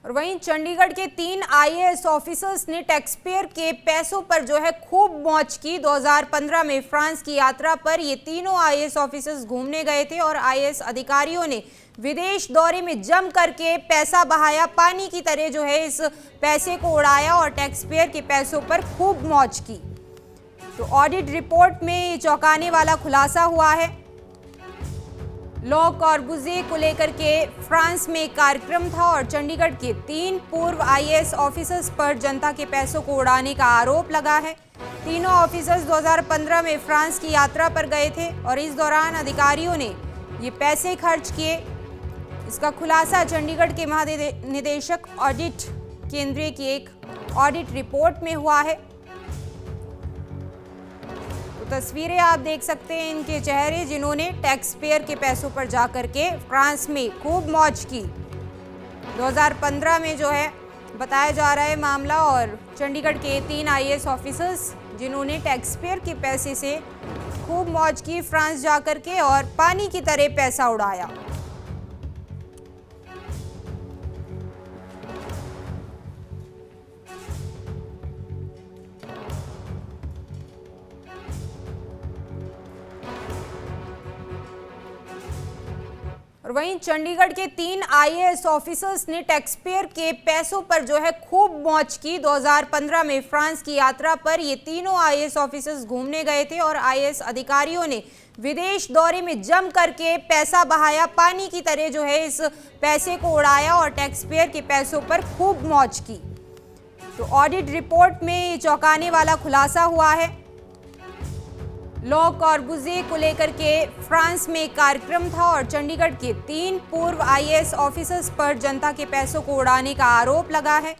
और वहीं चंडीगढ़ के 3 आईएएस ऑफिसर्स ने टैक्स पेयर के पैसों पर जो है खूब मौज की। 2015 में फ्रांस की यात्रा पर ये तीनों आईएएस ऑफिसर्स घूमने गए थे और आईएएस अधिकारियों ने विदेश दौरे में जम करके पैसा बहाया, पानी की तरह जो है इस पैसे को उड़ाया और टैक्स पेयर के पैसों पर खूब मौज की। तो ऑडिट रिपोर्ट में ये चौंकाने वाला खुलासा हुआ है। लॉ कॉर्बुज़े को लेकर के फ्रांस में एक कार्यक्रम था और चंडीगढ़ के 3 पूर्व आईएएस ऑफिसर्स पर जनता के पैसों को उड़ाने का आरोप लगा है। तीनों ऑफिसर्स 2015 में फ्रांस की यात्रा पर गए थे और इस दौरान अधिकारियों ने ये पैसे खर्च किए। इसका खुलासा चंडीगढ़ के महानिदेशक ऑडिट केंद्र की एक ऑडिट रिपोर्ट में हुआ है। तो तस्वीरें आप देख सकते हैं इनके चेहरे, जिन्होंने टैक्स पेयर के पैसों पर जाकर के फ्रांस में खूब मौज की। 2015 में जो है बताया जा रहा है मामला, और चंडीगढ़ के 3 आईएएस ऑफिसर्स जिन्होंने टैक्स पेयर के पैसे से खूब मौज की फ्रांस जाकर के और पानी की तरह पैसा उड़ाया। और वहीं चंडीगढ़ के 3 आईएएस ऑफिसर्स ने टैक्स पेयर के पैसों पर जो है खूब मौज की। 2015 में फ्रांस की यात्रा पर ये तीनों आईएएस ऑफिसर्स घूमने गए थे और आईएएस अधिकारियों ने विदेश दौरे में जम करके पैसा बहाया, पानी की तरह जो है इस पैसे को उड़ाया और टैक्स पेयर के पैसों पर खूब मौज की। तो ऑडिट रिपोर्ट में ये चौंकाने वाला खुलासा हुआ है। लॉ कॉर्बुज़े को लेकर के फ्रांस में एक कार्यक्रम था और चंडीगढ़ के 3 पूर्व आईएएस ऑफिसर्स पर जनता के पैसों को उड़ाने का आरोप लगा है।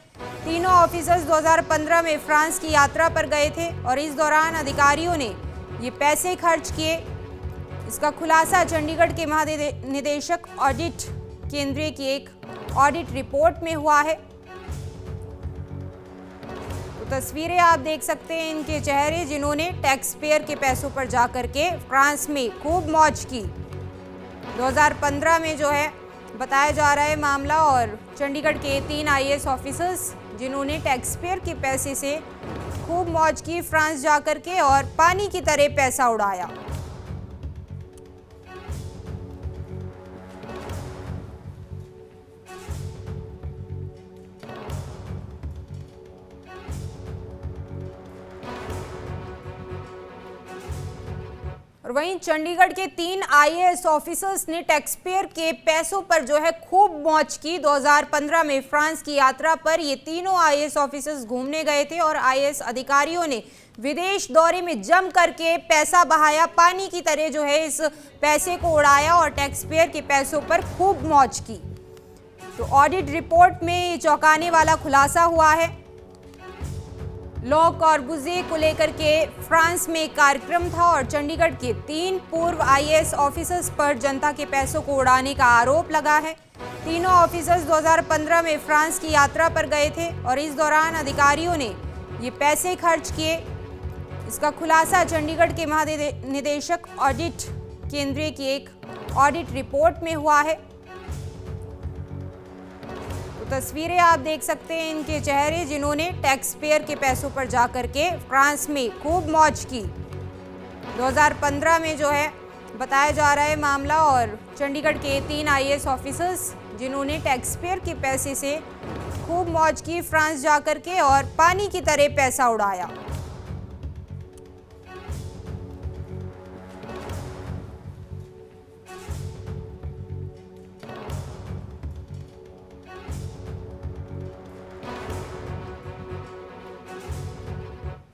तीनों ऑफिसर्स 2015 में फ्रांस की यात्रा पर गए थे और इस दौरान अधिकारियों ने ये पैसे खर्च किए। इसका खुलासा चंडीगढ़ के महानिदेशक ऑडिट केंद्र की एक ऑडिट रिपोर्ट में हुआ है। तो तस्वीरें आप देख सकते हैं इनके चेहरे, जिन्होंने टैक्स पेयर के पैसों पर जाकर के फ्रांस में खूब मौज की। 2015 में जो है बताया जा रहा है मामला, और चंडीगढ़ के 3 आईएएस ऑफिसर्स जिन्होंने टैक्स पेयर के पैसे से खूब मौज की फ्रांस जाकर के और पानी की तरह पैसा उड़ाया। और वहीं चंडीगढ़ के 3 आईएएस ऑफिसर्स ने टैक्स पेयर के पैसों पर जो है खूब मौज की। 2015 में फ्रांस की यात्रा पर ये तीनों आईएएस ऑफिसर्स घूमने गए थे और आईएएस अधिकारियों ने विदेश दौरे में जम करके पैसा बहाया, पानी की तरह जो है इस पैसे को उड़ाया और टैक्स पेयर के पैसों पर खूब मौज की। तो ऑडिट रिपोर्ट में ये चौंकाने वाला खुलासा हुआ है। लॉ कॉर्बुज़े को लेकर के फ्रांस में एक कार्यक्रम था और चंडीगढ़ के 3 पूर्व आईएएस ऑफिसर्स पर जनता के पैसों को उड़ाने का आरोप लगा है। तीनों ऑफिसर्स 2015 में फ्रांस की यात्रा पर गए थे और इस दौरान अधिकारियों ने ये पैसे खर्च किए। इसका खुलासा चंडीगढ़ के महानिदेशक ऑडिट केंद्र की एक ऑडिट रिपोर्ट में हुआ है। तो तस्वीरें आप देख सकते हैं इनके चेहरे, जिन्होंने टैक्स पेयर के पैसों पर जाकर के फ्रांस में खूब मौज की। 2015 में जो है बताया जा रहा है मामला, और चंडीगढ़ के 3 आईएएस ऑफिसर्स जिन्होंने टैक्स पेयर के पैसे से खूब मौज की फ्रांस जाकर के और पानी की तरह पैसा उड़ाया।